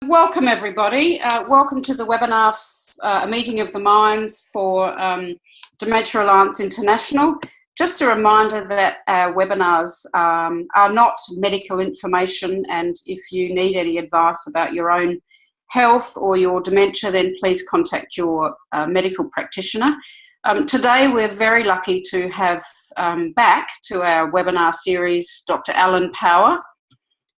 Welcome everybody. Welcome to the webinar, a meeting of the minds for Dementia Alliance International. Just a reminder that our webinars are not medical information, and if you need any advice about your own health or your dementia, then please contact your medical practitioner. Today we're very lucky to have back to our webinar series Dr. Alan Power.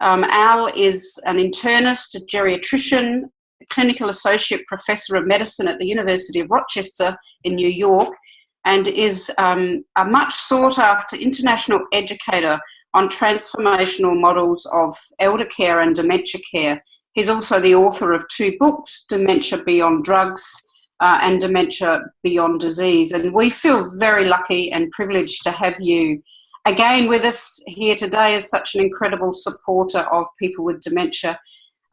Al is an internist, a geriatrician, a clinical associate professor of medicine at the University of Rochester in New York, and is a much sought after international educator on transformational models of elder care and dementia care. He's also the author of 2 books, Dementia Beyond Drugs and Dementia Beyond Disease. And we feel very lucky and privileged to have you again with us here today as such an incredible supporter of people with dementia,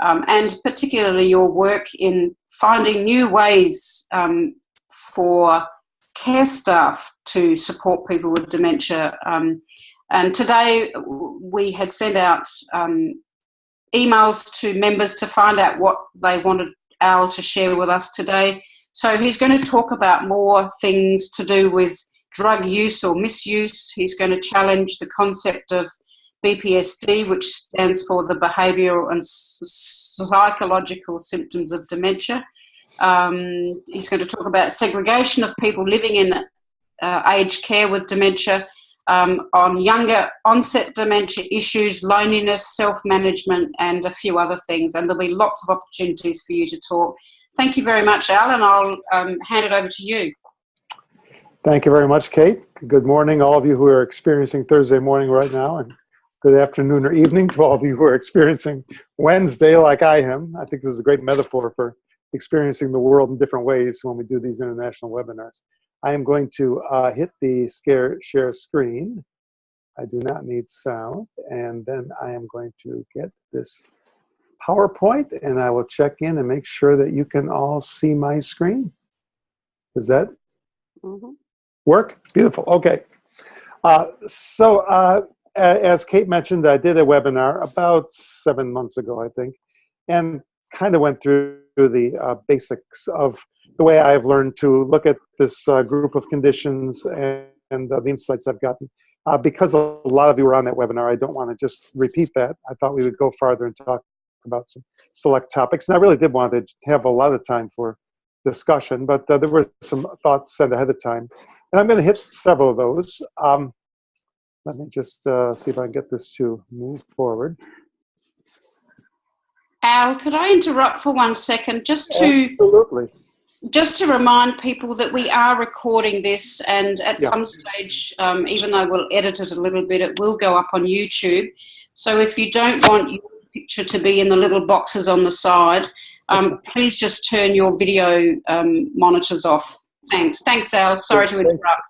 and particularly your work in finding new ways for care staff to support people with dementia. And today we had sent out emails to members to find out what they wanted Al to share with us today. So he's going to talk about more things to do with drug use or misuse. He's going to challenge the concept of BPSD, which stands for the behavioural and psychological symptoms of dementia. He's going to talk about segregation of people living in aged care with dementia, on younger onset dementia issues, loneliness, self-management, and a few other things. And there'll be lots of opportunities for you to talk. Thank you very much, Al, and I'll hand it over to you. Thank you very much, Kate. Good morning, all of you who are experiencing Thursday morning right now, and good afternoon or evening to all of you who are experiencing Wednesday like I am. I think this is a great metaphor for experiencing the world in different ways when we do these international webinars. I am going to hit the share screen. I do not need sound. And then I am going to get this PowerPoint, and I will check in and make sure that you can all see my screen. Is that? Mm-hmm. Work? Beautiful. Okay. As Kate mentioned, I did a webinar about 7 months ago, I think, and kind of went through the basics of the way I've learned to look at this group of conditions and the insights I've gotten. Because a lot of you were on that webinar, I don't want to just repeat that. I thought we would go farther and talk about some select topics. And I really did want to have a lot of time for discussion, but there were some thoughts set ahead of time. And I'm going to hit several of those. Let me just see if I can get this to move forward. Al, could I interrupt for 1 second Absolutely. Just to remind people that we are recording this, and at some stage, even though we'll edit it a little bit, it will go up on YouTube. So if you don't want your picture to be in the little boxes on the side, please just turn your video monitors off. Thanks. Thanks, Al. Sorry to interrupt.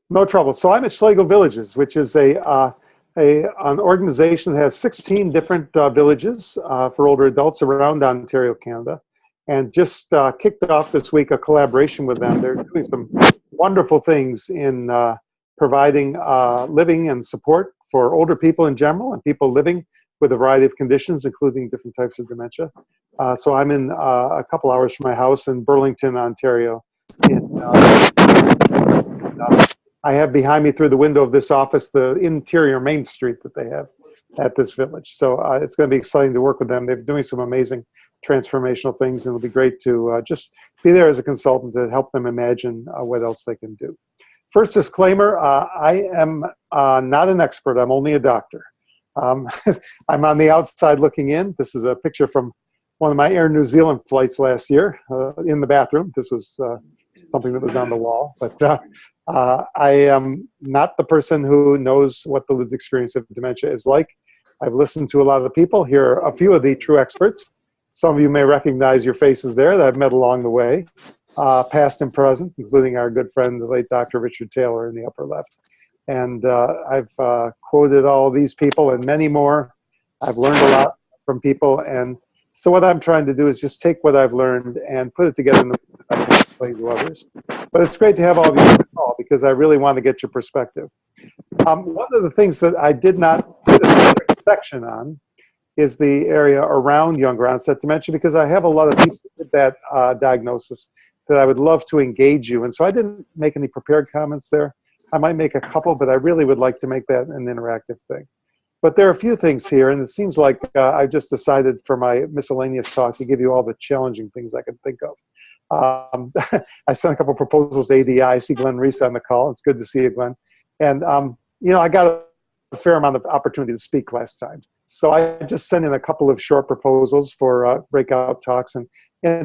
No trouble. So I'm at Schlegel Villages, which is an organization that has 16 different villages for older adults around Ontario, Canada, and just kicked off this week a collaboration with them. They're doing some wonderful things in providing living and support for older people in general and people living with a variety of conditions, including different types of dementia. So I'm in a couple hours from my house in Burlington, Ontario. I have behind me through the window of this office the interior Main Street that they have at this village. So it's going to be exciting to work with them. They're doing some amazing transformational things, and it'll be great to just be there as a consultant to help them imagine what else they can do. First disclaimer, I am not an expert. I'm only a doctor. I'm on the outside looking in. This is a picture from one of my Air New Zealand flights last year in the bathroom. This was something that was on the wall. But I am not the person who knows what the lived experience of dementia is like. I've listened to a lot of the people. Here are a few of the true experts. Some of you may recognize your faces there that I've met along the way, past and present, including our good friend, the late Dr. Richard Taylor in the upper left. And I've quoted all these people and many more. I've learned a lot from people. And so what I'm trying to do is just take what I've learned and put it together in the way that I can explain to others. But it's great to have all of you on the call because I really want to get your perspective. One of the things that I did not put a section on is the area around younger onset dementia, because I have a lot of people with that diagnosis that I would love to engage you. And so I didn't make any prepared comments there. I might make a couple, but I really would like to make that an interactive thing. But there are a few things here, and it seems like I just decided for my miscellaneous talk to give you all the challenging things I could think of. I sent a couple proposals to ADI. I see Glenn Reese on the call. It's good to see you, Glenn. And, you know, I got a fair amount of opportunity to speak last time. So I just sent in a couple of short proposals for breakout talks and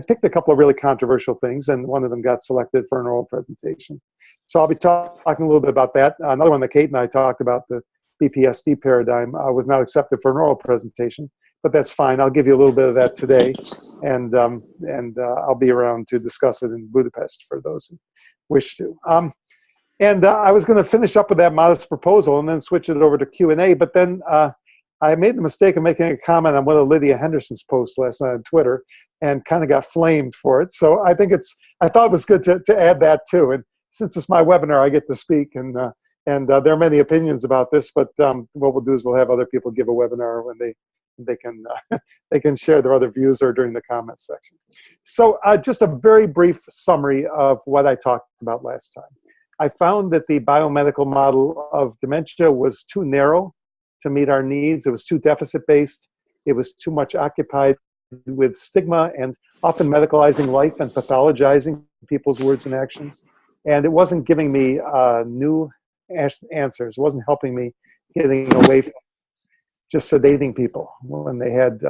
picked a couple of really controversial things, and one of them got selected for an oral presentation. So I'll be talking a little bit about that. Another one that Kate and I talked about, the BPSD paradigm, was not accepted for an oral presentation, but that's fine. I'll give you a little bit of that today, and I'll be around to discuss it in Budapest for those who wish to. I was going to finish up with that modest proposal and then switch it over to Q&A, but then I made the mistake of making a comment on one of Lydia Henderson's posts last night on Twitter and kind of got flamed for it. So I think I thought it was good to add that too. And since it's my webinar, I get to speak, and there are many opinions about this, but what we'll do is we'll have other people give a webinar when they can share their other views or during the comments section. So just a very brief summary of what I talked about last time. I found that the biomedical model of dementia was too narrow to meet our needs. It was too deficit-based. It was too much occupied with stigma and often medicalizing life and pathologizing people's words and actions. And it wasn't giving me new answers. It wasn't helping me getting away from just sedating people when they had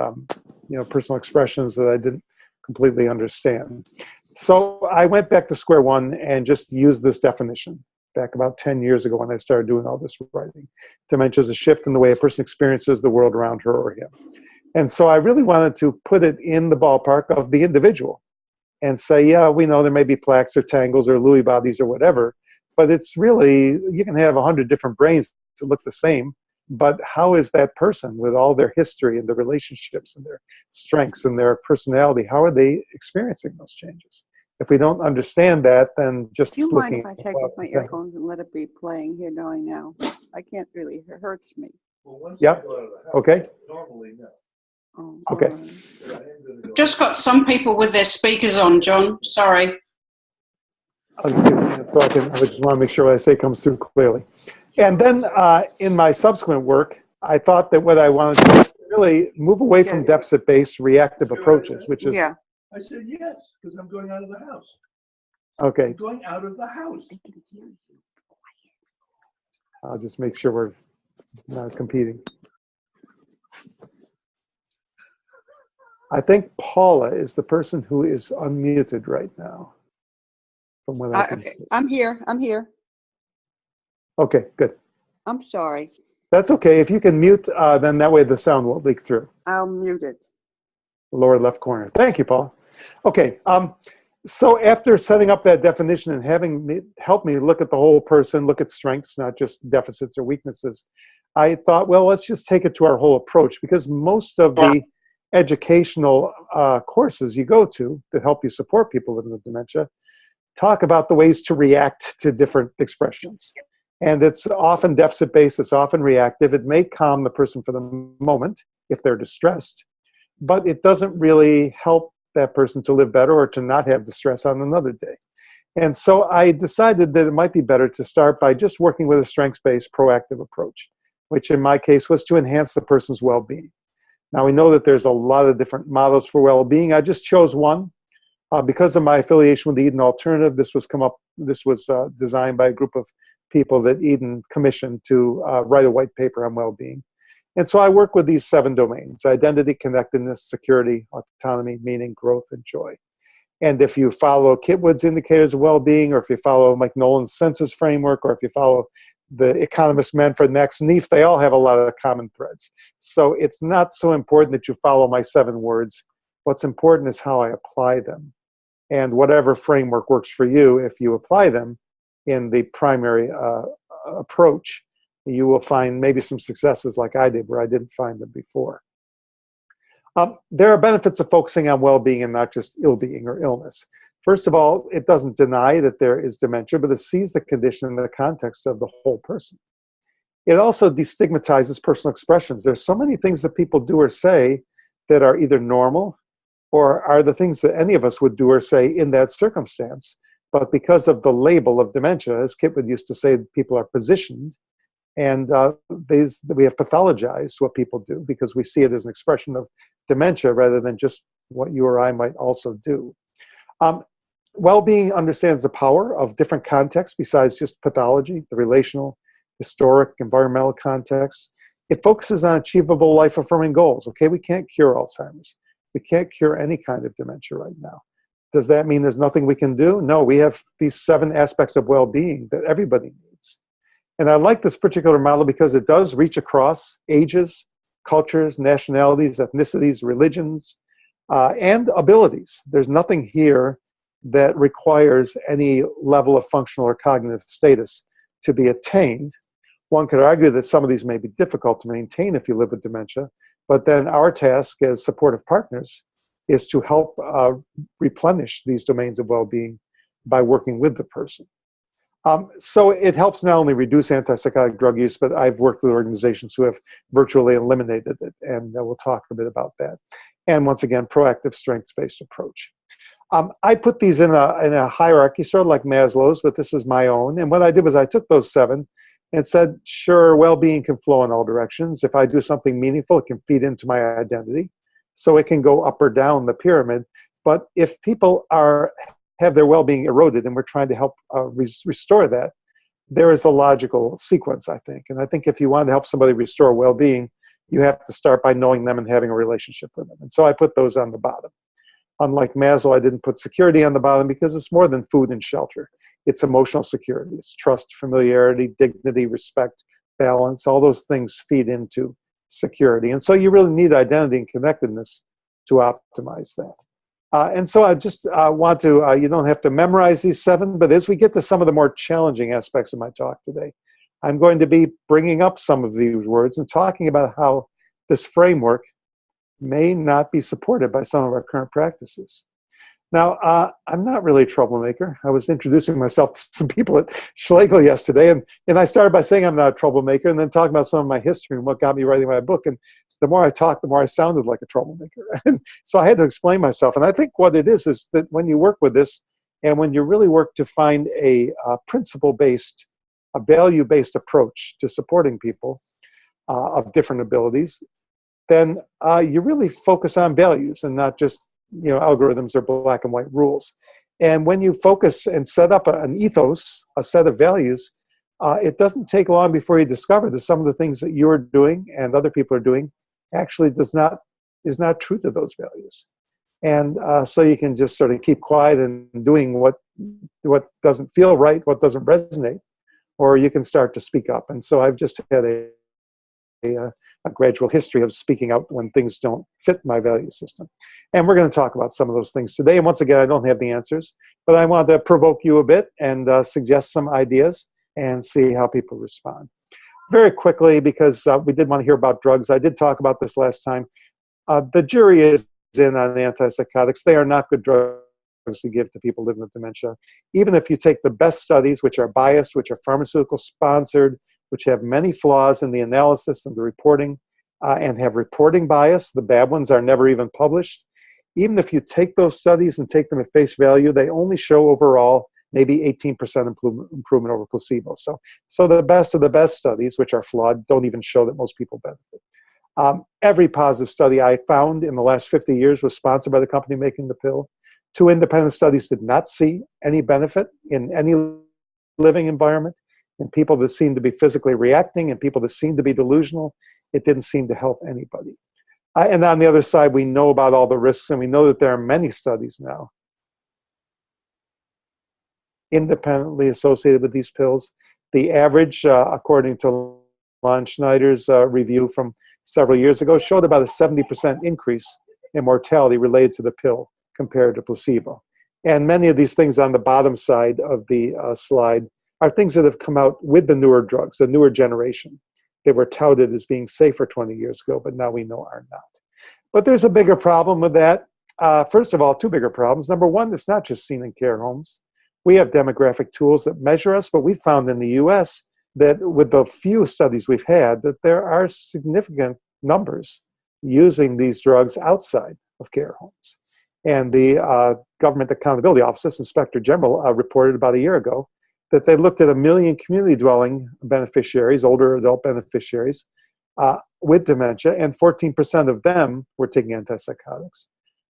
personal expressions that I didn't completely understand. So I went back to square one and just used this definition back about 10 years ago when I started doing all this writing. Dementia is a shift in the way a person experiences the world around her or him. And so I really wanted to put it in the ballpark of the individual and say, yeah, we know there may be plaques or tangles or Lewy bodies or whatever, but it's really, you can have 100 different brains that look the same, but how is that person with all their history and their relationships and their strengths and their personality, how are they experiencing those changes? If we don't understand that, then just do you mind looking if I take off my earphones and let it be playing here knowing now? I can't really, it hurts me. Well, Yep. Okay. Normally, no. Oh, Okay. all right. Just got some people with their speakers on, John. Sorry. I'll just give it a minute so I just want to make sure what I say comes through clearly. And then in my subsequent work, I thought that what I wanted to do was really move away from deficit-based reactive approaches, which is... Yeah. I said yes, because I'm going out of the house. Okay. I'm going out of the house. I'll just make sure we're not competing. I think Paula is the person who is unmuted right now. From what I can see. I'm here. I'm here. Okay, good. I'm sorry. That's okay. If you can mute, then that way the sound won't leak through. I'll mute it. Lower left corner. Thank you, Paula. Okay, so after setting up that definition and having me help me look at the whole person, look at strengths, not just deficits or weaknesses, I thought, well, let's just take it to our whole approach, because most of the educational courses you go to that help you support people living with dementia talk about the ways to react to different expressions. And it's often deficit-based, it's often reactive. It may calm the person for the moment if they're distressed, but it doesn't really help that person to live better or to not have distress on another day. And so I decided that it might be better to start by just working with a strengths-based proactive approach, which in my case was to enhance the person's well-being. Now we know that there's a lot of different models for well-being. I just chose one because of my affiliation with the Eden Alternative. This was designed by a group of people that Eden commissioned to write a white paper on well-being. And so I work with these 7 domains: identity, connectedness, security, autonomy, meaning, growth, and joy. And if you follow Kitwood's indicators of well-being, or if you follow Mike Nolan's census framework, or if you follow the economist Manfred Max Neef, they all have a lot of common threads. So it's not so important that you follow my 7 words. What's important is how I apply them. And whatever framework works for you, if you apply them in the primary approach, you will find maybe some successes like I did where I didn't find them before. There are benefits of focusing on well-being and not just ill-being or illness. First of all, it doesn't deny that there is dementia, but it sees the condition in the context of the whole person. It also destigmatizes personal expressions. There's so many things that people do or say that are either normal or are the things that any of us would do or say in that circumstance. But because of the label of dementia, as Kit would used to say, people are positioned, and we have pathologized what people do because we see it as an expression of dementia rather than just what you or I might also do. Well-being understands the power of different contexts besides just pathology, the relational, historic, environmental context. It focuses on achievable life-affirming goals. Okay, we can't cure Alzheimer's. We can't cure any kind of dementia right now. Does that mean there's nothing we can do? No, we have these 7 aspects of well-being that everybody needs. And I like this particular model because it does reach across ages, cultures, nationalities, ethnicities, religions, and abilities. There's nothing here that requires any level of functional or cognitive status to be attained. One could argue that some of these may be difficult to maintain if you live with dementia, but then our task as supportive partners is to help replenish these domains of well-being by working with the person. So it helps not only reduce antipsychotic drug use, but I've worked with organizations who have virtually eliminated it, and we'll talk a bit about that. And once again, proactive strengths-based approach. I put these in a hierarchy, sort of like Maslow's, but this is my own. And what I did was I took those 7 and said, sure, well-being can flow in all directions. If I do something meaningful, it can feed into my identity. So it can go up or down the pyramid. But if people have their well-being eroded and we're trying to help restore that, there is a logical sequence, I think. And I think if you want to help somebody restore well-being, you have to start by knowing them and having a relationship with them. And so I put those on the bottom. Unlike Maslow, I didn't put security on the bottom because it's more than food and shelter. It's emotional security. It's trust, familiarity, dignity, respect, balance. All those things feed into security. And so you really need identity and connectedness to optimize that. And so I just want to, you don't have to memorize these 7, but as we get to some of the more challenging aspects of my talk today, I'm going to be bringing up some of these words and talking about how this framework may not be supported by some of our current practices. Now, I'm not really a troublemaker. I was introducing myself to some people at Schlegel yesterday, and I started by saying I'm not a troublemaker, and then talking about some of my history and what got me writing my book. And the more I talked, the more I sounded like a troublemaker. And so I had to explain myself. And I think what it is that when you work with this, and when you really work to find a principle-based, a value-based approach to supporting people of different abilities, then you really focus on values and not just algorithms or black and white rules. And when you focus and set up an ethos, a set of values, it doesn't take long before you discover that some of the things that you're doing and other people are doing actually is not true to those values. And so you can just sort of keep quiet and doing what doesn't feel right, what doesn't resonate, or you can start to speak up. And so I've just had a gradual history of speaking out when things don't fit my value system. And we're going to talk about some of those things today. And once again, I don't have the answers, but I want to provoke you a bit and suggest some ideas and see how people respond. Very quickly, because we did want to hear about drugs. I did talk about this last time. The jury is in on antipsychotics. They are not good drugs to give to people living with dementia. Even if you take the best studies, which are biased, which are pharmaceutical sponsored, which have many flaws in the analysis and the reporting, and have reporting bias. The bad ones are never even published. Even if you take those studies and take them at face value, they only show overall maybe 18% improvement over placebo. So the best of the best studies, which are flawed, don't even show that most people benefit. Every positive study I found in the last 50 years was sponsored by the company making the pill. 2 independent studies did not see any benefit in any living environment. And people that seem to be physically reacting and people that seem to be delusional, it didn't seem to help anybody. And on the other side, we know about all the risks, and we know that there are many studies now independently associated with these pills. The average, according to Lon Schneider's review from several years ago, showed about a 70% increase in mortality related to the pill compared to placebo. And many of these things on the bottom side of the slide are things that have come out with the newer drugs, the newer generation. They were touted as being safer 20 years ago, but now we know are not. But there's a bigger problem with that. First of all, 2 bigger problems. Number one, it's not just seen in care homes. We have demographic tools that measure us, but we found in the US that with the few studies we've had, that there are significant numbers using these drugs outside of care homes. And the Government Accountability Office, Inspector General, reported about a year ago that they looked at 1 million community dwelling beneficiaries, older adult beneficiaries, with dementia, and 14% of them were taking antipsychotics.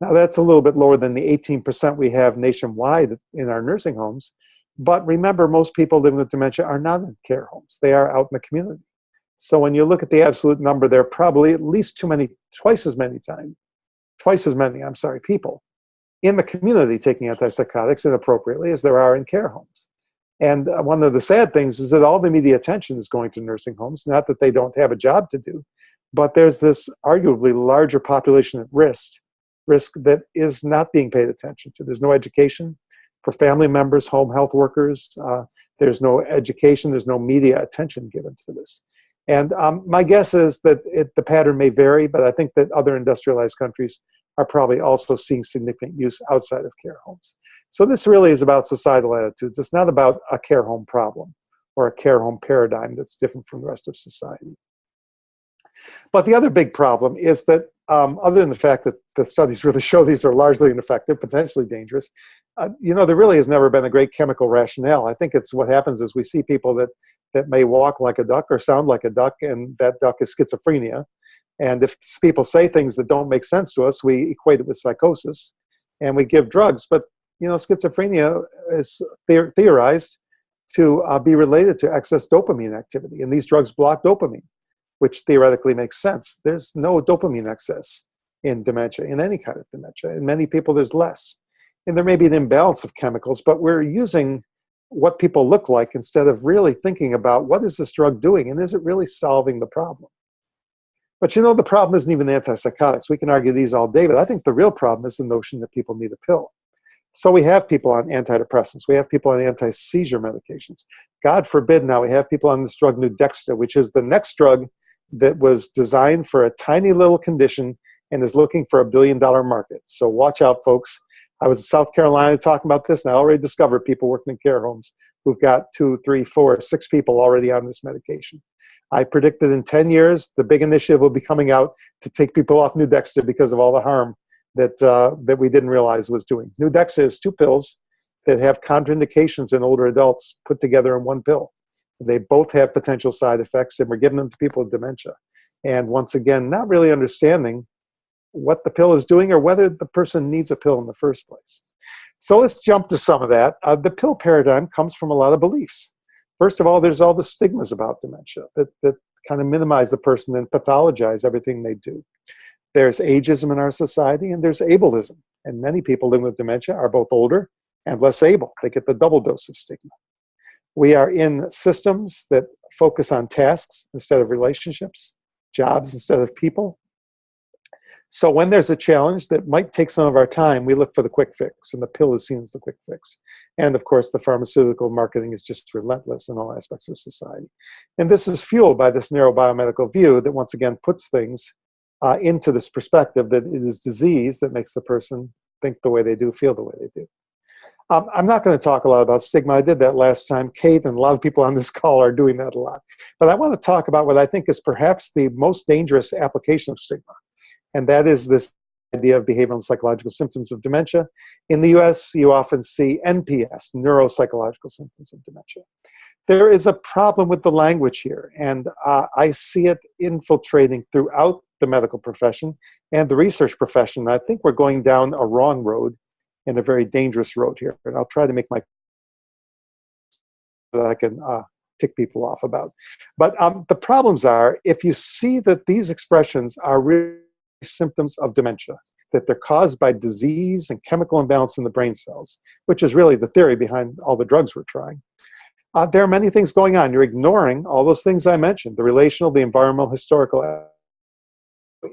Now that's a little bit lower than the 18% we have nationwide in our nursing homes. But remember, most people living with dementia are not in care homes. They are out in the community. So when you look at the absolute number, there are probably at least twice as many people in the community taking antipsychotics inappropriately as there are in care homes. And one of the sad things is that all the media attention is going to nursing homes, not that they don't have a job to do, but there's this arguably larger population at risk that is not being paid attention to. There's no education for family members, home health workers. There's no education, there's no media attention given to this. And my guess is that the pattern may vary, but I think that other industrialized countries are probably also seeing significant use outside of care homes. So this really is about societal attitudes. It's not about a care home problem or a care home paradigm that's different from the rest of society. But the other big problem is that other than the fact that the studies really show these are largely ineffective, potentially dangerous, there really has never been a great chemical rationale. I think it's what happens is we see people that may walk like a duck or sound like a duck, and that duck is schizophrenia. And if people say things that don't make sense to us, we equate it with psychosis, and we give drugs. But schizophrenia is theorized to be related to excess dopamine activity, and these drugs block dopamine, which theoretically makes sense. There's no dopamine excess in dementia, in any kind of dementia. In many people, there's less. And there may be an imbalance of chemicals, but we're using what people look like instead of really thinking about what is this drug doing, and is it really solving the problem? But the problem isn't even antipsychotics. We can argue these all day, but I think the real problem is the notion that people need a pill. So we have people on antidepressants. We have people on anti-seizure medications. God forbid now we have people on this drug Nudexta, which is the next drug that was designed for a tiny little condition and is looking for $1 billion market. So watch out, folks. I was in South Carolina talking about this, and I already discovered people working in care homes who've got 2, 3, 4, 6 people already on this medication. I predicted in 10 years, the big initiative will be coming out to take people off Nudexta because of all the harm that we didn't realize was doing. Nudexta is 2 pills that have contraindications in older adults put together in 1 pill. They both have potential side effects, and we're giving them to people with dementia. And once again, not really understanding what the pill is doing or whether the person needs a pill in the first place. So let's jump to some of that. The pill paradigm comes from a lot of beliefs. First of all, there's all the stigmas about dementia that kind of minimize the person and pathologize everything they do. There's ageism in our society, and there's ableism. And many people living with dementia are both older and less able. They get the double dose of stigma. We are in systems that focus on tasks instead of relationships, jobs instead of people. So when there's a challenge that might take some of our time, we look for the quick fix, and the pill is seen as the quick fix. And of course, the pharmaceutical marketing is just relentless in all aspects of society. And this is fueled by this narrow biomedical view that once again puts things into this perspective that it is disease that makes the person think the way they do, feel the way they do. I'm not going to talk a lot about stigma. I did that last time. Kate and a lot of people on this call are doing that a lot. But I want to talk about what I think is perhaps the most dangerous application of stigma. And that is this idea of behavioral and psychological symptoms of dementia. In the US, you often see NPS, neuropsychological symptoms of dementia. There is a problem with the language here, and I see it infiltrating throughout the medical profession and the research profession. I think we're going down a wrong road and a very dangerous road here. And I'll try to make my that I can tick people off about. But the problems are, if you see that these expressions are really symptoms of dementia, that they're caused by disease and chemical imbalance in the brain cells, which is really the theory behind all the drugs we're trying. There are many things going on. You're ignoring all those things I mentioned, the relational, the environmental, historical.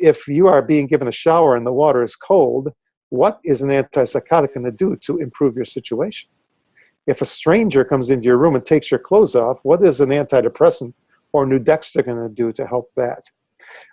If you are being given a shower and the water is cold, what is an antipsychotic going to do to improve your situation? If a stranger comes into your room and takes your clothes off, what is an antidepressant or Nudexta going to do to help that?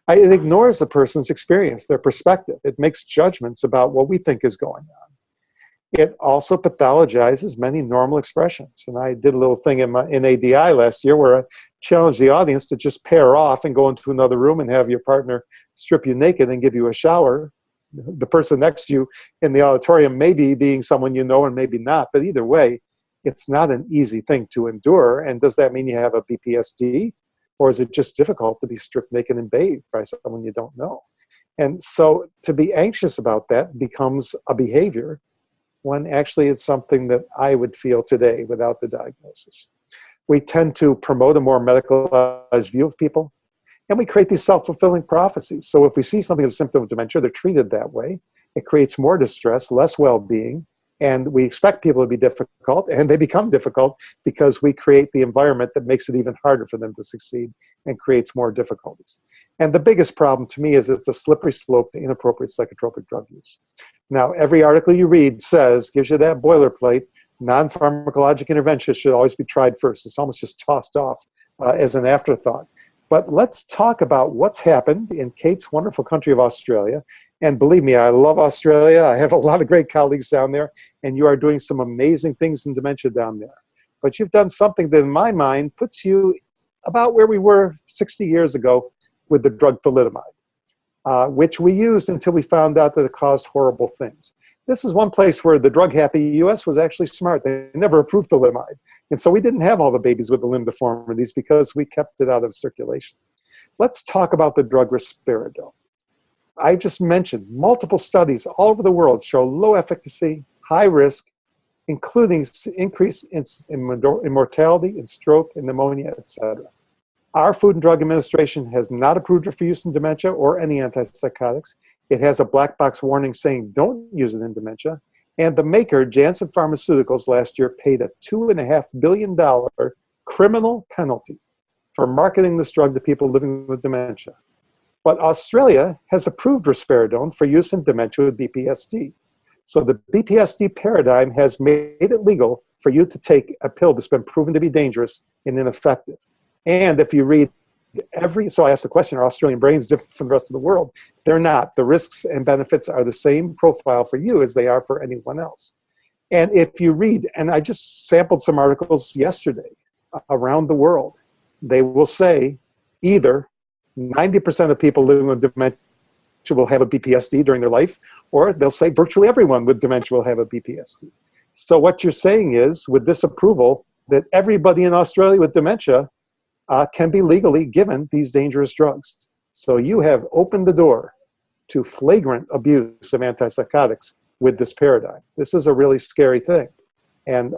It ignores the person's experience, their perspective. It makes judgments about what we think is going on. It also pathologizes many normal expressions. And I did a little thing in ADI last year where I challenged the audience to just pair off and go into another room and have your partner strip you naked and give you a shower. The person next to you in the auditorium may be being someone you know and maybe not, but either way, it's not an easy thing to endure. And does that mean you have a BPSD? Or is it just difficult to be stripped naked and bathed by someone you don't know? And so to be anxious about that becomes a behavior when actually it's something that I would feel today without the diagnosis. We tend to promote a more medicalized view of people, and we create these self-fulfilling prophecies. So if we see something as a symptom of dementia, they're treated that way. It creates more distress, less well-being, and we expect people to be difficult, and they become difficult because we create the environment that makes it even harder for them to succeed and creates more difficulties. And the biggest problem to me is it's a slippery slope to inappropriate psychotropic drug use. Now, every article you read gives you that boilerplate, non-pharmacologic intervention should always be tried first. It's almost just tossed off as an afterthought. But let's talk about what's happened in Kate's wonderful country of Australia. And believe me, I love Australia. I have a lot of great colleagues down there, and you are doing some amazing things in dementia down there. But you've done something that, in my mind, puts you about where we were 60 years ago with the drug thalidomide, which we used until we found out that it caused horrible things. This is one place where the drug-happy U.S. was actually smart. They never approved thalidomide. And so we didn't have all the babies with the limb deformities because we kept it out of circulation. Let's talk about the drug risperidone. I just mentioned multiple studies all over the world show low efficacy, high risk, including increase in mortality, in stroke, in pneumonia, etc. Our Food and Drug Administration has not approved it for use in dementia or any antipsychotics. It has a black box warning saying don't use it in dementia. And the maker, Janssen Pharmaceuticals, last year paid a $2.5 billion criminal penalty for marketing this drug to people living with dementia. But Australia has approved risperidone for use in dementia with BPSD. So the BPSD paradigm has made it legal for you to take a pill that's been proven to be dangerous and ineffective. And if you read so I asked the question, are Australian brains different from the rest of the world? They're not. The risks and benefits are the same profile for you as they are for anyone else. And if you read, and I just sampled some articles yesterday around the world, they will say either 90% of people living with dementia will have a BPSD during their life, or they'll say virtually everyone with dementia will have a BPSD. So what you're saying is, with this approval, that everybody in Australia with dementia can be legally given these dangerous drugs. So you have opened the door to flagrant abuse of antipsychotics with this paradigm. This is a really scary thing. And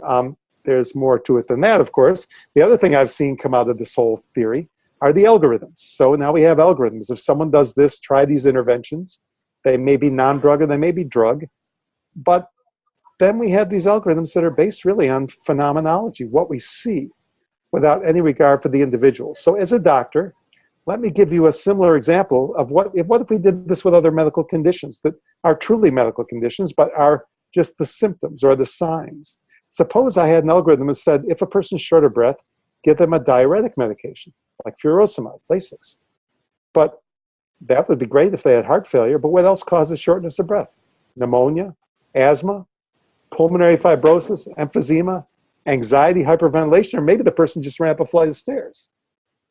there's more to it than that, of course. The other thing I've seen come out of this whole theory are the algorithms. So now we have algorithms. If someone does this, try these interventions. They may be non-drug or they may be drug. But then we have these algorithms that are based really on phenomenology, what we see, without any regard for the individual. So as a doctor, let me give you a similar example of what if we did this with other medical conditions that are truly medical conditions, but are just the symptoms or the signs. Suppose I had an algorithm that said, if a person's short of breath, give them a diuretic medication, like furosemide, Lasix. But that would be great if they had heart failure, but what else causes shortness of breath? Pneumonia, asthma, pulmonary fibrosis, emphysema, anxiety, hyperventilation, or maybe the person just ran up a flight of stairs.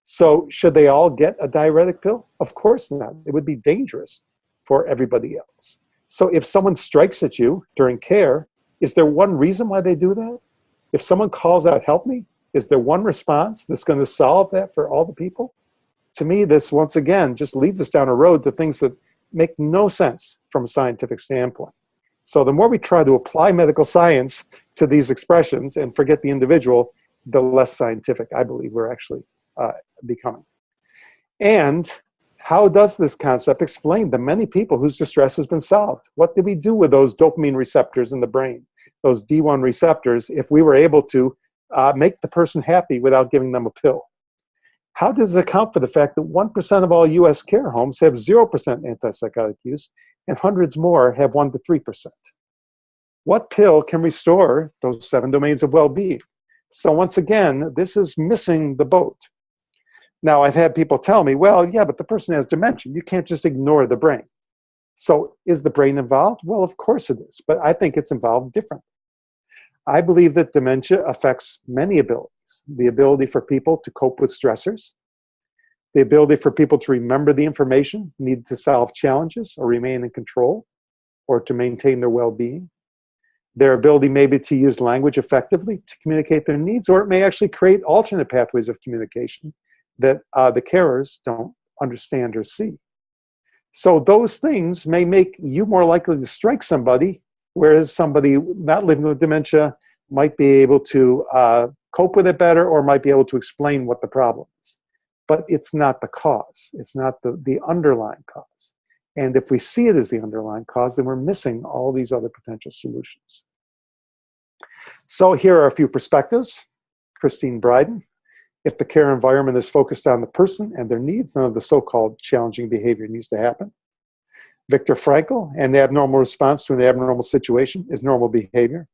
So should they all get a diuretic pill? Of course not. It would be dangerous for everybody else. So if someone strikes at you during care, is there one reason why they do that? If someone calls out, help me, is there one response that's going to solve that for all the people? To me, this, once again, just leads us down a road to things that make no sense from a scientific standpoint. So the more we try to apply medical science to these expressions and forget the individual, the less scientific I believe we're actually becoming. And how does this concept explain the many people whose distress has been solved? What do we do with those dopamine receptors in the brain, those D1 receptors, if we were able to make the person happy without giving them a pill? How does it account for the fact that 1% of all US care homes have 0% antipsychotic use and hundreds more have 1 to 3%? What pill can restore those 7 domains of well-being? So once again, this is missing the boat. Now, I've had people tell me, well, yeah, but the person has dementia. You can't just ignore the brain. So is the brain involved? Well, of course it is, but I think it's involved differently. I believe that dementia affects many abilities. The ability for people to cope with stressors, the ability for people to remember the information needed to solve challenges or remain in control or to maintain their well-being, their ability maybe to use language effectively to communicate their needs, or it may actually create alternate pathways of communication that the carers don't understand or see. So those things may make you more likely to strike somebody, whereas somebody not living with dementia might be able to cope with it better or might be able to explain what the problem is. But it's not the cause. It's not the underlying cause. And if we see it as the underlying cause, then we're missing all these other potential solutions. So here are a few perspectives. Christine Bryden: if the care environment is focused on the person and their needs, none of the so-called challenging behavior needs to happen. Viktor Frankl: an abnormal response to an abnormal situation is normal behavior.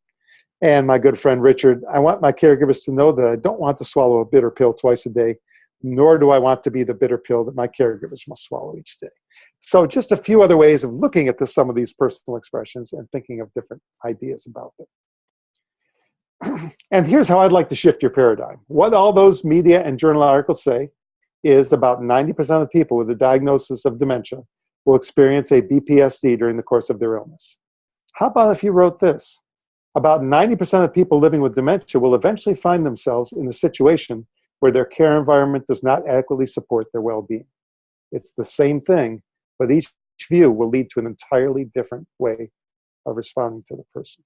And my good friend Richard: I want my caregivers to know that I don't want to swallow a bitter pill twice a day, nor do I want to be the bitter pill that my caregivers must swallow each day. So just a few other ways of looking at some of these personal expressions and thinking of different ideas about them. And here's how I'd like to shift your paradigm. What all those media and journal articles say is about 90% of people with a diagnosis of dementia will experience a BPSD during the course of their illness. How about if you wrote this? About 90% of people living with dementia will eventually find themselves in a situation where their care environment does not adequately support their well-being. It's the same thing, but each view will lead to an entirely different way of responding to the person.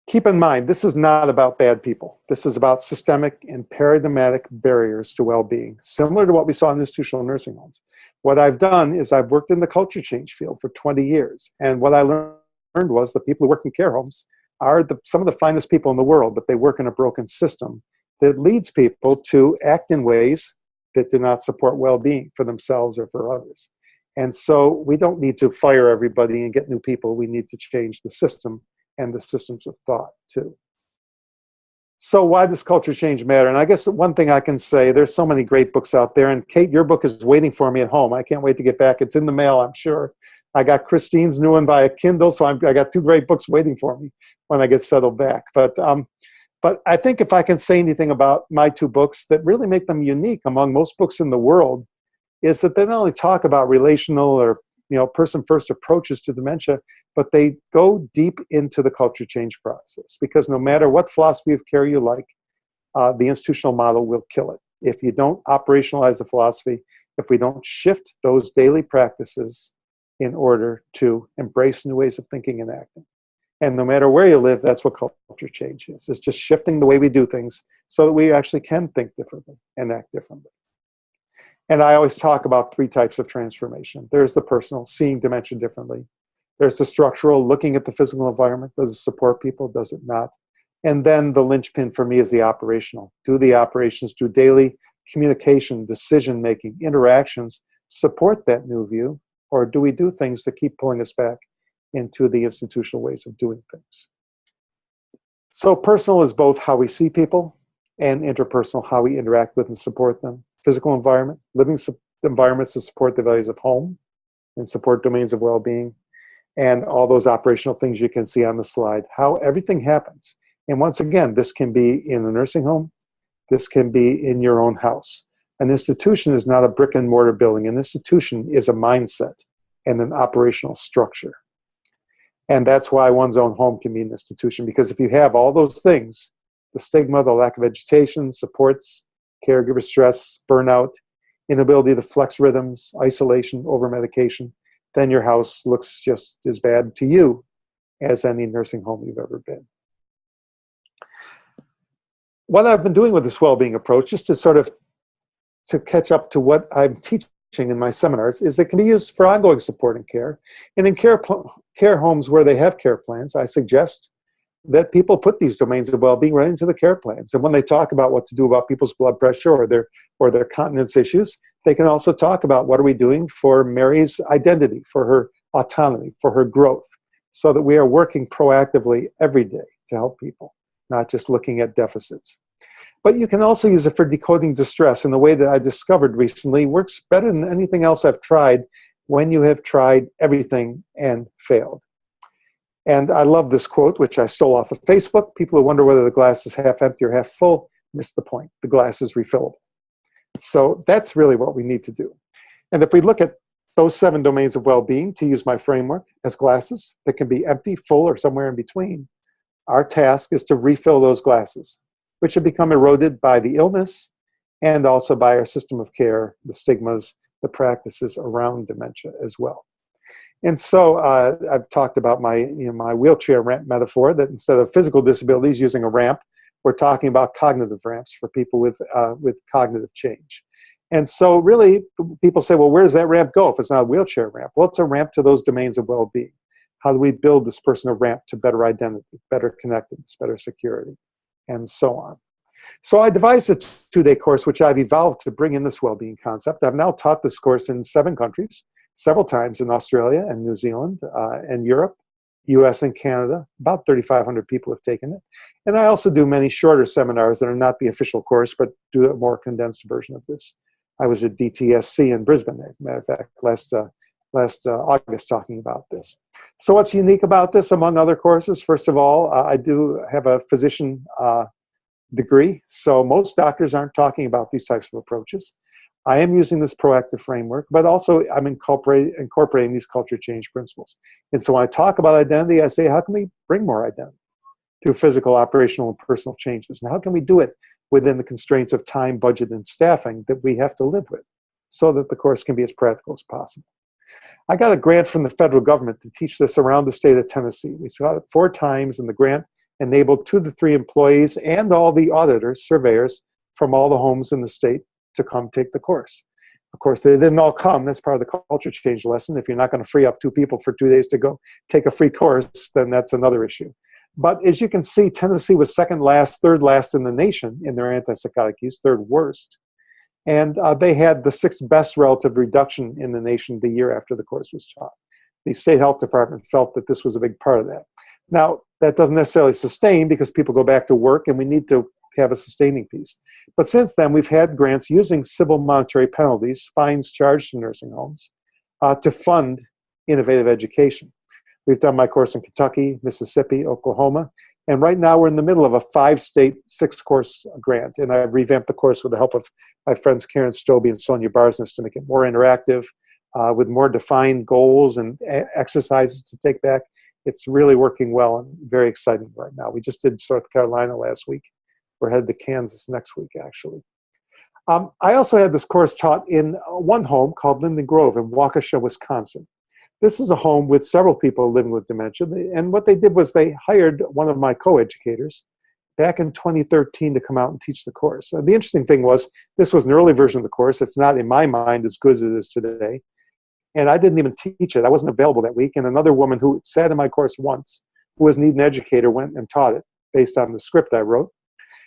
Keep in mind, this is not about bad people. This is about systemic and paradigmatic barriers to well-being, similar to what we saw in institutional nursing homes. What I've done is I've worked in the culture change field for 20 years, and what I learned was the people who work in care homes are some of the finest people in the world, but they work in a broken system that leads people to act in ways that do not support well-being for themselves or for others. And so we don't need to fire everybody and get new people. We need to change the system and the systems of thought too. So why does culture change matter? And I guess one thing I can say, there's so many great books out there, and Kate, your book is waiting for me at home. I can't wait to get back. It's in the mail, I'm sure. I got Christine's new one via Kindle, so I got 2 great books waiting for me when I get settled back. But I think if I can say anything about my 2 books that really make them unique among most books in the world, is that they not only talk about relational or person-first approaches to dementia, but they go deep into the culture change process. Because no matter what philosophy of care you like, the institutional model will kill it. If you don't operationalize the philosophy, if we don't shift those daily practices in order to embrace new ways of thinking and acting. And no matter where you live, that's what culture change is. It's just shifting the way we do things so that we actually can think differently and act differently. And I always talk about 3 types of transformation. There's the personal, seeing dementia differently. There's the structural, looking at the physical environment. Does it support people? Does it not? And then the linchpin for me is the operational. Do the operations, do daily communication, decision-making, interactions support that new view? Or do we do things that keep pulling us back into the institutional ways of doing things? So personal is both how we see people, and interpersonal, how we interact with and support them. Physical environment, living environments to support the values of home and support domains of well-being, and all those operational things you can see on the slide, how everything happens. And once again, this can be in a nursing home, this can be in your own house. An institution is not a brick and mortar building. An institution is a mindset and an operational structure. And that's why one's own home can be an institution, because if you have all those things, the stigma, the lack of education, supports, caregiver stress, burnout, inability to flex rhythms, isolation, over-medication, then your house looks just as bad to you as any nursing home you've ever been. What I've been doing with this well-being approach, just to sort of to catch up to what I'm teaching in my seminars, is it can be used for ongoing support and care. And in care homes where they have care plans, I suggest that people put these domains of well-being right into the care plans. And when they talk about what to do about people's blood pressure or their continence issues, they can also talk about what are we doing for Mary's identity, for her autonomy, for her growth, so that we are working proactively every day to help people, not just looking at deficits. But you can also use it for decoding distress in a way that I discovered recently works better than anything else I've tried when you have tried everything and failed. And I love this quote, which I stole off of Facebook. People who wonder whether the glass is half empty or half full miss the point. The glass is refillable. So that's really what we need to do. And if we look at those 7 domains of well-being, to use my framework, as glasses that can be empty, full, or somewhere in between, our task is to refill those glasses, which have become eroded by the illness and also by our system of care, the stigmas, the practices around dementia as well. And so I've talked about my wheelchair ramp metaphor, that instead of physical disabilities using a ramp, we're talking about cognitive ramps for people with cognitive change. And so really, people say, well, where does that ramp go if it's not a wheelchair ramp? Well, it's a ramp to those domains of well-being. How do we build this person a ramp to better identity, better connectedness, better security, and so on? So I devised a 2-day course, which I've evolved to bring in this well-being concept. I've now taught this course in 7 countries, several times in Australia and New Zealand and Europe, US and Canada. About 3,500 people have taken it. And I also do many shorter seminars that are not the official course, but do a more condensed version of this. I was at DTSC in Brisbane, as a matter of fact, last August talking about this. So what's unique about this, among other courses? First of all, I do have a physician degree, so most doctors aren't talking about these types of approaches. I am using this proactive framework, but also I'm incorporating these culture change principles. And so when I talk about identity, I say, how can we bring more identity through physical, operational, and personal changes? And how can we do it within the constraints of time, budget, and staffing that we have to live with so that the course can be as practical as possible? I got a grant from the federal government to teach this around the state of Tennessee. We saw it 4 times, and the grant enabled 2 to 3 employees and all the auditors, surveyors from all the homes in the state to come take the course. Of course, they didn't all come. That's part of the culture change lesson. If you're not going to free up 2 people for 2 days to go take a free course, then that's another issue. But as you can see, Tennessee was second last, third last in the nation in their antipsychotic use, third worst. And they had the 6th best relative reduction in the nation the year after the course was taught. The state health department felt that this was a big part of that. Now, that doesn't necessarily sustain because people go back to work and we need to have a sustaining piece. But since then, we've had grants using civil monetary penalties, fines charged to nursing homes, to fund innovative education. We've done my course in Kentucky, Mississippi, Oklahoma, and right now we're in the middle of a 5-state, 6-course grant. And I've revamped the course with the help of my friends Karen Stobie and Sonia Barsness to make it more interactive, with more defined goals and exercises to take back. It's really working well and very exciting right now. We just did North Carolina last week. We're headed to Kansas next week, actually. I also had this course taught in one home called Linden Grove in Waukesha, Wisconsin. This is a home with several people living with dementia. And what they did was they hired one of my co-educators back in 2013 to come out and teach the course. And the interesting thing was, this was an early version of the course. It's not, in my mind, as good as it is today. And I didn't even teach it. I wasn't available that week. And another woman who sat in my course once, who was an educator, went and taught it based on the script I wrote.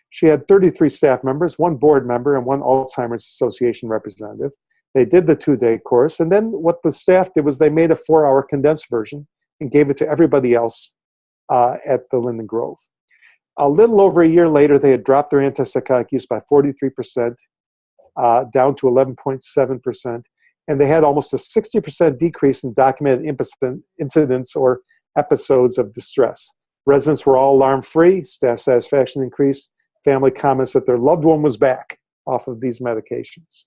She had 33 staff members, 1 board member, and 1 Alzheimer's Association representative. They did the 2-day course. And then what the staff did was they made a 4-hour condensed version and gave it to everybody else at the Linden Grove. A little over a year later, they had dropped their antipsychotic use by 43%, down to 11.7%. And they had almost a 60% decrease in documented incidents or episodes of distress. Residents were all alarm-free, staff satisfaction increased, family comments that their loved one was back off of these medications.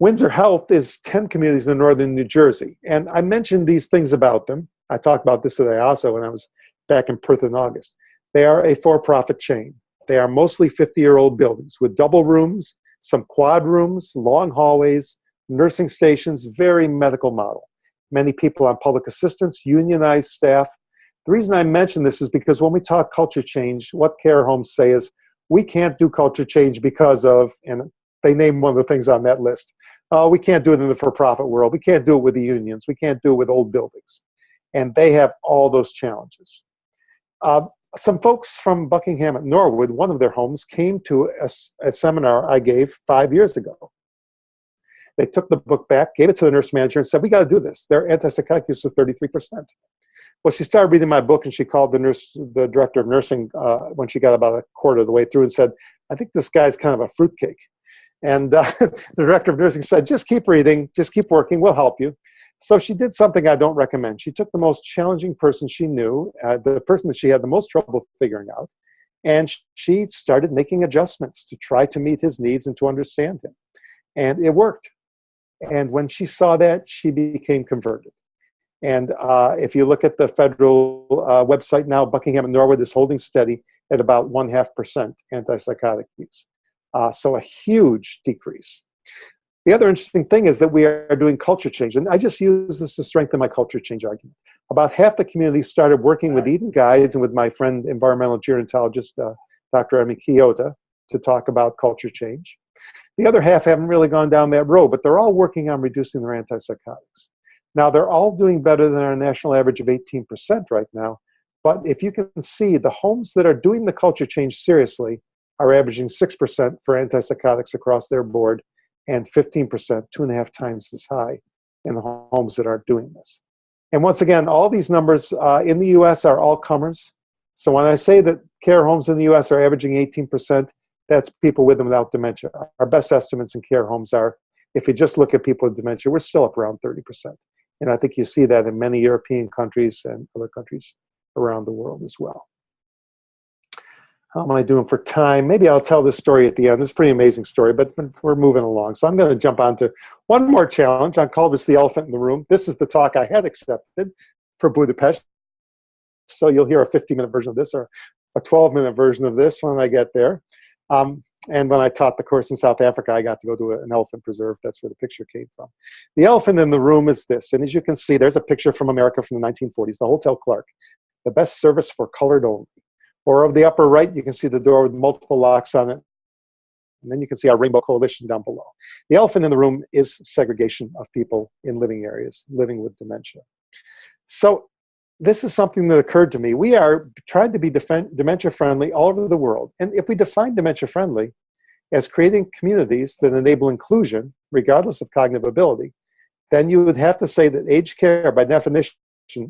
Windsor Health is 10 communities in northern New Jersey. And I mentioned these things about them. I talked about this today also when I was back in Perth in August. They are a for-profit chain. They are mostly 50-year-old buildings with double rooms, some quad rooms, long hallways, nursing stations, very medical model. Many people on public assistance, unionized staff. The reason I mention this is because when we talk culture change, what care homes say is, we can't do culture change because of, and they name one of the things on that list. We can't do it in the for-profit world. We can't do it with the unions. We can't do it with old buildings. And they have all those challenges. Some folks from Buckingham at Norwood, one of their homes, came to a seminar I gave 5 years ago. They took the book back, gave it to the nurse manager, and said, we got to do this. Their antipsychotic use is 33%. Well, she started reading my book, and she called the director of nursing when she got about a quarter of the way through and said, I think this guy's kind of a fruitcake. And the director of nursing said, just keep reading, just keep working, we'll help you. So she did something I don't recommend. She took the most challenging person she knew, the person that she had the most trouble figuring out, and she started making adjustments to try to meet his needs and to understand him. And it worked. And when she saw that, she became converted. And if you look at the federal website now, Buckingham and Norwood is holding steady at about 0.5% antipsychotic use. So a huge decrease. The other interesting thing is that we are doing culture change. And I just use this to strengthen my culture change argument. About half the community started working with Eden Guides and with my friend, environmental gerontologist, Dr. Emi Kiyota, to talk about culture change. The other half haven't really gone down that road, but they're all working on reducing their antipsychotics. Now, they're all doing better than our national average of 18% right now. But if you can see, the homes that are doing the culture change seriously are averaging 6% for antipsychotics across their board, and 15%, 2.5 times as high in the homes that aren't doing this. And once again, all these numbers in the US are all comers. So when I say that care homes in the US are averaging 18%, that's people with and without dementia. Our best estimates in care homes are, if you just look at people with dementia, we're still up around 30%. And I think you see that in many European countries and other countries around the world as well. How am I doing for time? Maybe I'll tell this story at the end. This is a pretty amazing story, but we're moving along. So I'm going to jump on to one more challenge. I call this the elephant in the room. This is the talk I had accepted for Budapest. So you'll hear a 50-minute version of this or a 12-minute version of this when I get there. And when I taught the course in South Africa, I got to go to an elephant preserve. That's where the picture came from. The elephant in the room is this. And as you can see, there's a picture from America from the 1940s, the Hotel Clark, the best service for colored only. Or over the upper right, you can see the door with multiple locks on it. And then you can see our Rainbow Coalition down below. The elephant in the room is segregation of people in living areas, living with dementia. So this is something that occurred to me. We are trying to be dementia-friendly all over the world. And if we define dementia-friendly as creating communities that enable inclusion, regardless of cognitive ability, then you would have to say that aged care, by definition,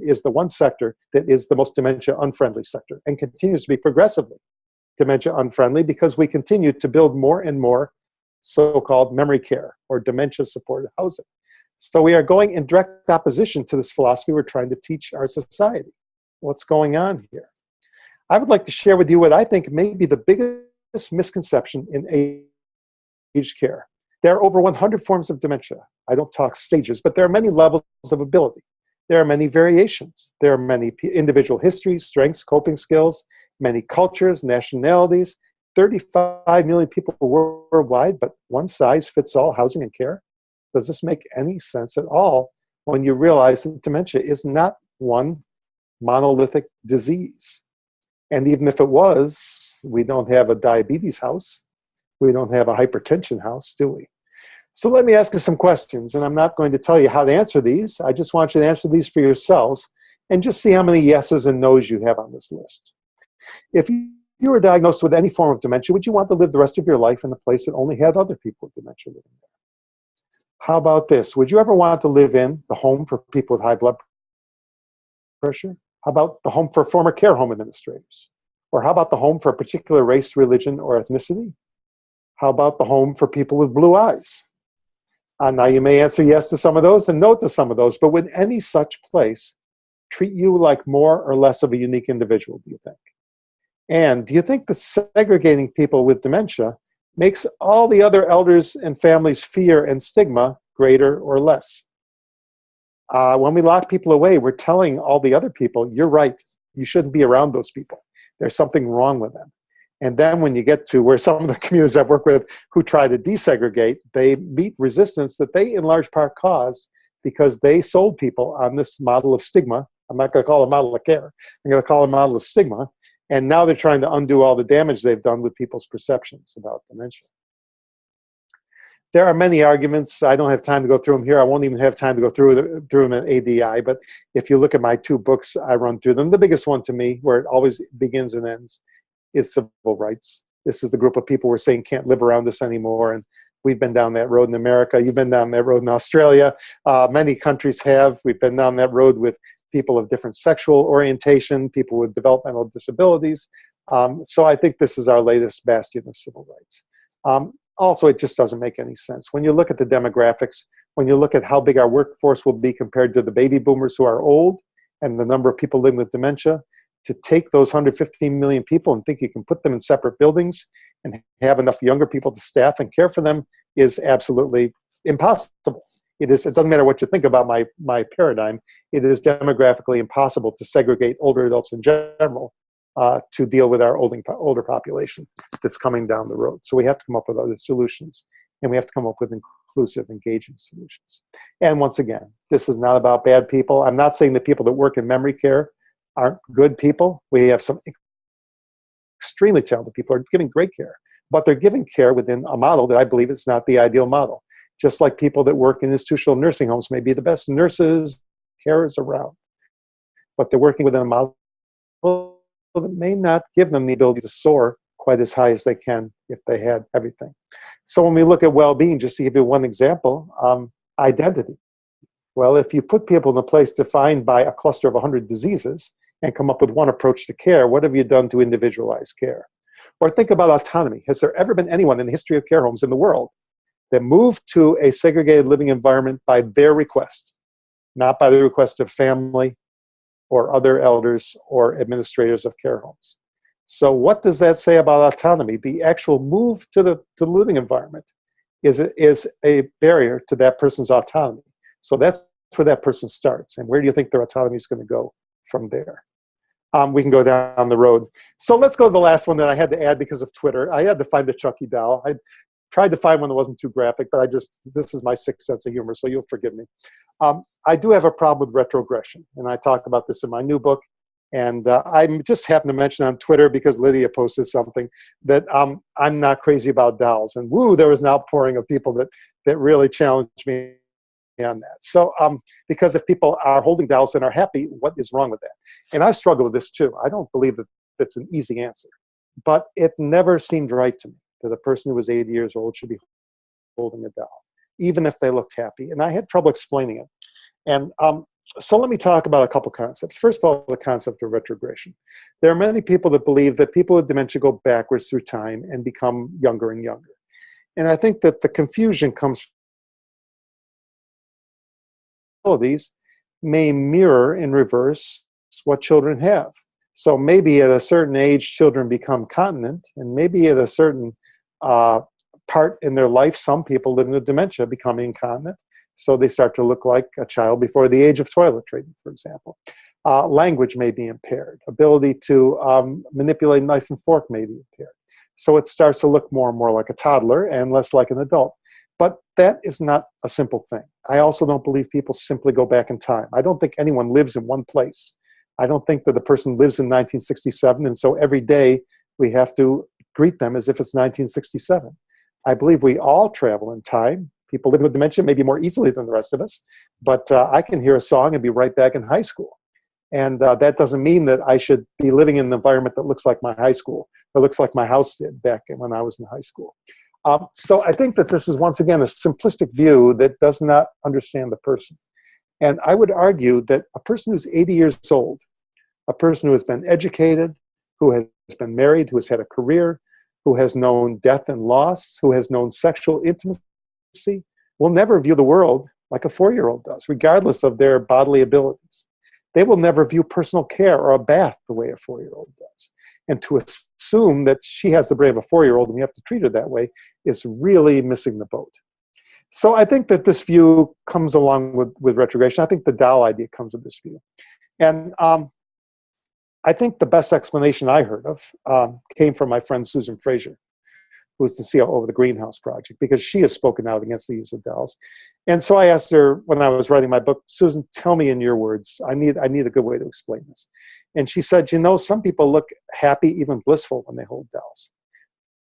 is the one sector that is the most dementia-unfriendly sector and continues to be progressively dementia-unfriendly because we continue to build more and more so-called memory care or dementia-supported housing. So we are going in direct opposition to this philosophy we're trying to teach our society. What's going on here? I would like to share with you what I think may be the biggest misconception in aged care. There are over 100 forms of dementia. I don't talk stages, but there are many levels of ability. There are many variations. There are many individual histories, strengths, coping skills, many cultures, nationalities, 35 million people worldwide, but one size fits all housing and care. Does this make any sense at all when you realize that dementia is not one monolithic disease? And even if it was, we don't have a diabetes house. We don't have a hypertension house, do we? So let me ask you some questions, and I'm not going to tell you how to answer these. I just want you to answer these for yourselves and just see how many yeses and nos you have on this list. If you were diagnosed with any form of dementia, would you want to live the rest of your life in a place that only had other people with dementia living there? How about this? Would you ever want to live in the home for people with high blood pressure? How about the home for former care home administrators? Or how about the home for a particular race, religion, or ethnicity? How about the home for people with blue eyes? Now you may answer yes to some of those and no to some of those, but would any such place treat you like more or less of a unique individual, do you think? And do you think that segregating people with dementia makes all the other elders and families' fear and stigma greater or less? When we lock people away, we're telling all the other people, you're right, you shouldn't be around those people. There's something wrong with them. And then when you get to where some of the communities I've worked with who try to desegregate, they meet resistance that they in large part caused because they sold people on this model of stigma. I'm not going to call it a model of care. I'm going to call it a model of stigma. And now they're trying to undo all the damage they've done with people's perceptions about dementia. There are many arguments. I don't have time to go through them here. I won't even have time to go through them in ADI. But if you look at my 2 books, I run through them. The biggest one to me, where it always begins and ends, is civil rights. This is the group of people we're saying can't live around us anymore. And we've been down that road in America. You've been down that road in Australia. Many countries have. We've been down that road with people of different sexual orientation, people with developmental disabilities. So I think this is our latest bastion of civil rights. also, it just doesn't make any sense. When you look at the demographics, when you look at how big our workforce will be compared to the baby boomers who are old and the number of people living with dementia, to take those 115 million people and think you can put them in separate buildings and have enough younger people to staff and care for them is absolutely impossible. It doesn't matter what you think about my paradigm, it is demographically impossible to segregate older adults in general to deal with our older population that's coming down the road. So we have to come up with other solutions, and we have to come up with inclusive, engaging solutions. And once again, this is not about bad people. I'm not saying the people that work in memory care aren't good people. We have some extremely talented people who are giving great care, but they're giving care within a model that I believe is not the ideal model. Just like people that work in institutional nursing homes may be the best nurses, carers around, but they're working within a model that may not give them the ability to soar quite as high as they can if they had everything. So when we look at well-being, just to give you one example, identity. Well, if you put people in a place defined by a cluster of 100 diseases and come up with one approach to care, what have you done to individualize care? Or think about autonomy. Has there ever been anyone in the history of care homes in the world that moved to a segregated living environment by their request, not by the request of family or other elders or administrators of care homes? So what does that say about autonomy? The actual move to the living environment is a barrier to that person's autonomy. So that's where that person starts. And where do you think their autonomy is going to go from there? We can go down the road. So let's go to the last one that I had to add because of Twitter. I had to find the Chucky doll. I tried to find one that wasn't too graphic, but this is my sixth sense of humor, so you'll forgive me. I do have a problem with retrogression, and I talk about this in my new book. And I just happened to mention on Twitter, because Lydia posted something, that I'm not crazy about dolls. And woo, there was an outpouring of people that really challenged me on that. So because if people are holding dolls and are happy, what is wrong with that? And I struggle with this too. I don't believe that that's an easy answer. But it never seemed right to me that a person who was 80 years old should be holding a doll, even if they looked happy. And I had trouble explaining it. And so let me talk about a couple concepts. First of all, the concept of retrogression. There are many people that believe that people with dementia go backwards through time and become younger and younger. And I think that the confusion comes from these may mirror in reverse what children have. So maybe at a certain age, children become continent, and maybe at a certain part in their life, some people living with dementia become incontinent. So they start to look like a child before the age of toiletry, for example. Language may be impaired. Ability to manipulate knife and fork may be impaired. So it starts to look more and more like a toddler and less like an adult. But that is not a simple thing. I also don't believe people simply go back in time. I don't think anyone lives in one place. I don't think that the person lives in 1967, and so every day we have to greet them as if it's 1967. I believe we all travel in time. People living with dementia maybe more easily than the rest of us, but I can hear a song and be right back in high school. And that doesn't mean that I should be living in an environment that looks like my high school, or looks like my house did back when I was in high school. So I think that this is, once again, a simplistic view that does not understand the person. And I would argue that a person who's 80 years old, a person who has been educated, who has been married, who has had a career, who has known death and loss, who has known sexual intimacy, will never view the world like a 4-year-old does, regardless of their bodily abilities. They will never view personal care or a bath the way a 4-year-old does. And to assume that she has the brain of a 4-year-old and we have to treat her that way is really missing the boat. So I think that this view comes along with retrogression. I think the doll idea comes with this view. And I think the best explanation I heard of came from my friend Susan Fraser, who is the COO of the Greenhouse Project, because she has spoken out against the use of dolls. And so I asked her when I was writing my book, Susan, tell me in your words, I need a good way to explain this. And she said, you know, some people look happy, even blissful when they hold dolls.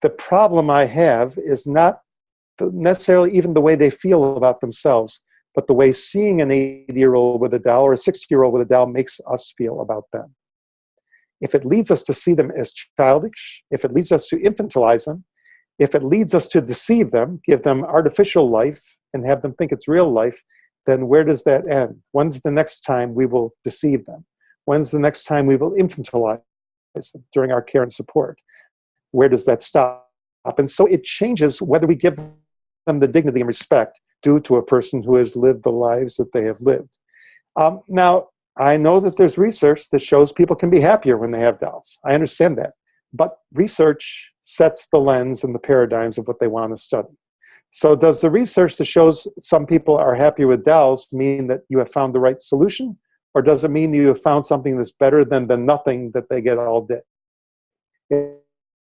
The problem I have is not necessarily even the way they feel about themselves, but the way seeing an 80-year-old with a doll or a 60-year-old with a doll makes us feel about them. If it leads us to see them as childish, if it leads us to infantilize them, if it leads us to deceive them, give them artificial life, and have them think it's real life, then where does that end? When's the next time we will deceive them? When's the next time we will infantilize them during our care and support? Where does that stop? And so it changes whether we give them the dignity and respect due to a person who has lived the lives that they have lived. Now, I know that there's research that shows people can be happier when they have dolls. I understand that. But research sets the lens and the paradigms of what they want to study. So does the research that shows some people are happier with dolls mean that you have found the right solution? Or does it mean you have found something that's better than the nothing that they get all day?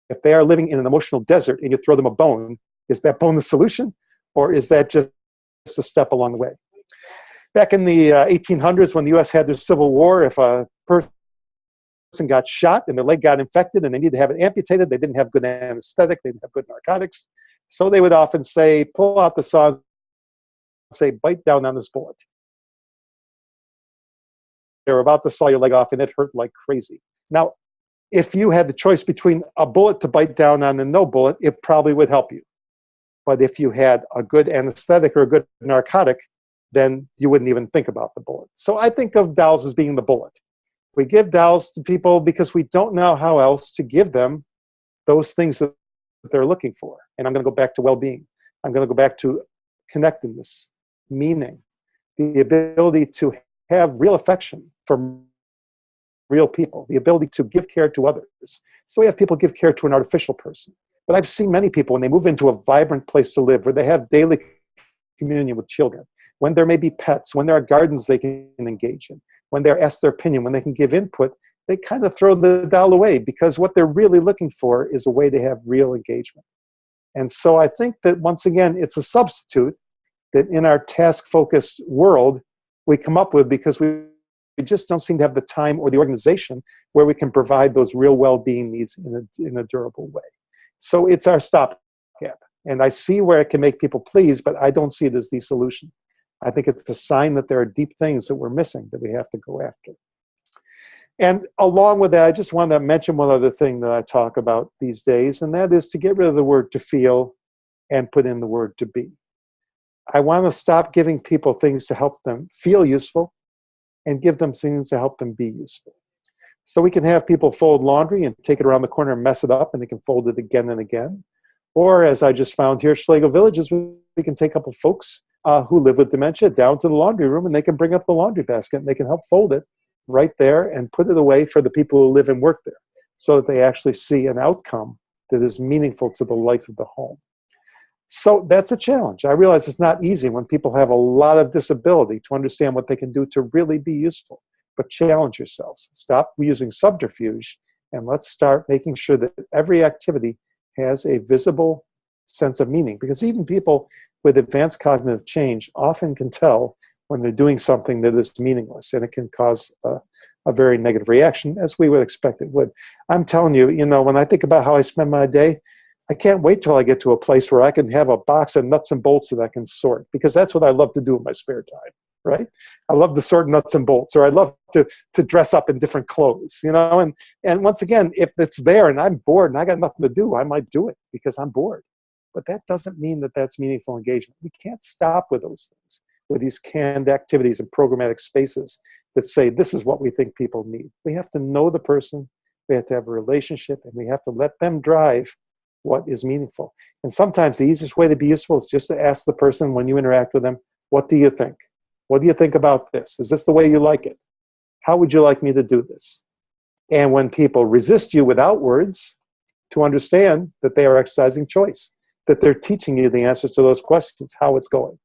If they are living in an emotional desert and you throw them a bone, is that bone the solution? Or is that just a step along the way? Back in the 1800s, when the US had their Civil War, if a person got shot and their leg got infected and they needed to have it amputated, they didn't have good anesthetic, they didn't have good narcotics. So they would often say, pull out the saw, say, bite down on this bullet. They were about to saw your leg off and it hurt like crazy. Now, if you had the choice between a bullet to bite down on and no bullet, it probably would help you. But if you had a good anesthetic or a good narcotic, then you wouldn't even think about the bullet. So I think of dolls as being the bullet. We give dolls to people because we don't know how else to give them those things that they're looking for. And I'm going to go back to well-being. I'm going to go back to connectedness, meaning, the ability to have real affection for real people, the ability to give care to others. So we have people give care to an artificial person. But I've seen many people, when they move into a vibrant place to live, where they have daily communion with children, when there may be pets, when there are gardens they can engage in, when they're asked their opinion, when they can give input, they kind of throw the doll away, because what they're really looking for is a way to have real engagement. And so I think that, once again, it's a substitute that in our task-focused world we come up with, because we just don't seem to have the time or the organization where we can provide those real well-being needs in a durable way. So it's our stopgap. And I see where it can make people pleased, but I don't see it as the solution. I think it's a sign that there are deep things that we're missing that we have to go after. And along with that, I just wanted to mention one other thing that I talk about these days, and that is to get rid of the word to feel and put in the word to be. I want to stop giving people things to help them feel useful and give them things to help them be useful. So we can have people fold laundry and take it around the corner and mess it up, and they can fold it again and again. Or, as I just found here at Schlegel Villages, we can take a couple folks who live with dementia down to the laundry room, and they can bring up the laundry basket and they can help fold it right there and put it away for the people who live and work there, so that they actually see an outcome that is meaningful to the life of the home. So that's a challenge. I realize it's not easy when people have a lot of disability to understand what they can do to really be useful, but challenge yourselves. Stop using subterfuge, and let's start making sure that every activity has a visible sense of meaning, because even people with advanced cognitive change often can tell when they're doing something that is meaningless, and it can cause a very negative reaction, as we would expect it would. I'm telling you, when I think about how I spend my day, I can't wait till I get to a place where I can have a box of nuts and bolts that I can sort, because that's what I love to do in my spare time, right? I love to sort nuts and bolts, or I love to dress up in different clothes, and once again, if it's there and I'm bored and I got nothing to do, I might do it because I'm bored. But that doesn't mean that that's meaningful engagement. We can't stop with those things, with these canned activities and programmatic spaces that say this is what we think people need. We have to know the person, we have to have a relationship, and we have to let them drive what is meaningful. And sometimes the easiest way to be useful is just to ask the person when you interact with them, what do you think? What do you think about this? Is this the way you like it? How would you like me to do this? And when people resist you without words, to understand that they are exercising choice, that they're teaching you the answers to those questions, how it's going.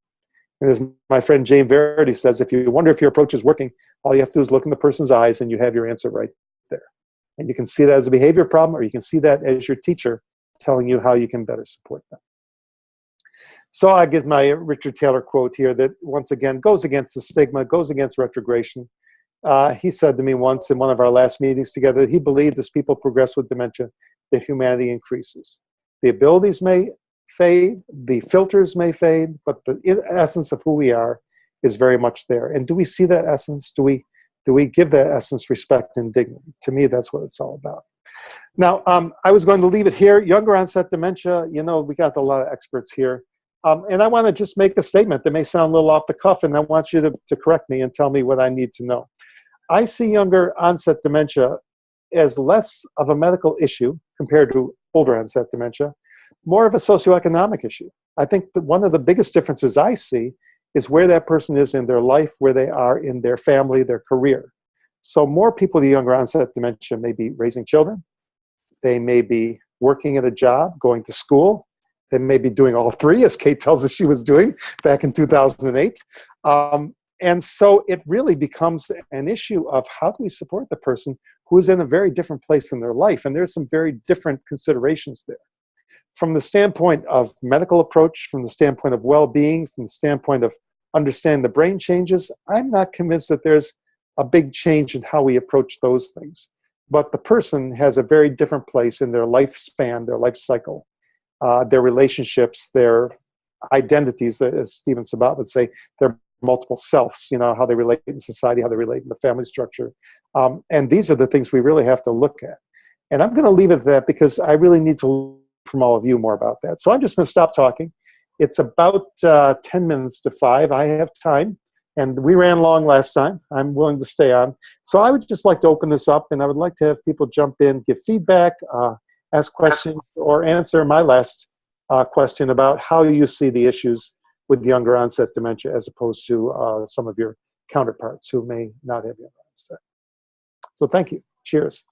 And as my friend Jane Verity says, if you wonder if your approach is working, all you have to do is look in the person's eyes and you have your answer right there. And you can see that as a behavior problem, or you can see that as your teacher telling you how you can better support them. So I give my Richard Taylor quote here that, once again, goes against the stigma, goes against retrogression. He said to me once in one of our last meetings together that he believed as people progress with dementia, that humanity increases. The abilities may fade, the filters may fade, but the essence of who we are is very much there. And do we see that essence? Do we give that essence respect and dignity? To me, that's what it's all about. Now, I was going to leave it here. Younger onset dementia, we got a lot of experts here. And I want to just make a statement that may sound a little off the cuff, and I want you to correct me and tell me what I need to know. I see younger onset dementia as less of a medical issue compared to older onset dementia, more of a socioeconomic issue. I think that one of the biggest differences I see is where that person is in their life, where they are in their family, their career. So more people with younger onset dementia may be raising children. They may be working at a job, going to school. They may be doing all three, as Kate tells us she was doing back in 2008. And so it really becomes an issue of how do we support the person who is in a very different place in their life. And there's some very different considerations there. From the standpoint of medical approach, from the standpoint of well-being, from the standpoint of understanding the brain changes, I'm not convinced that there's a big change in how we approach those things. But the person has a very different place in their lifespan, their life cycle, their relationships, their identities, as Stephen Sabat would say, their multiple selves, how they relate in society, how they relate in the family structure. And these are the things we really have to look at. And I'm going to leave it at that because I really need to learn from all of you more about that. So I'm just going to stop talking. It's about 10 minutes to 5. I have time. And we ran long last time. I'm willing to stay on. So I would just like to open this up, and I would like to have people jump in, give feedback, ask questions, or answer my last question about how you see the issues with younger onset dementia as opposed to some of your counterparts who may not have younger onset. So thank you. Cheers.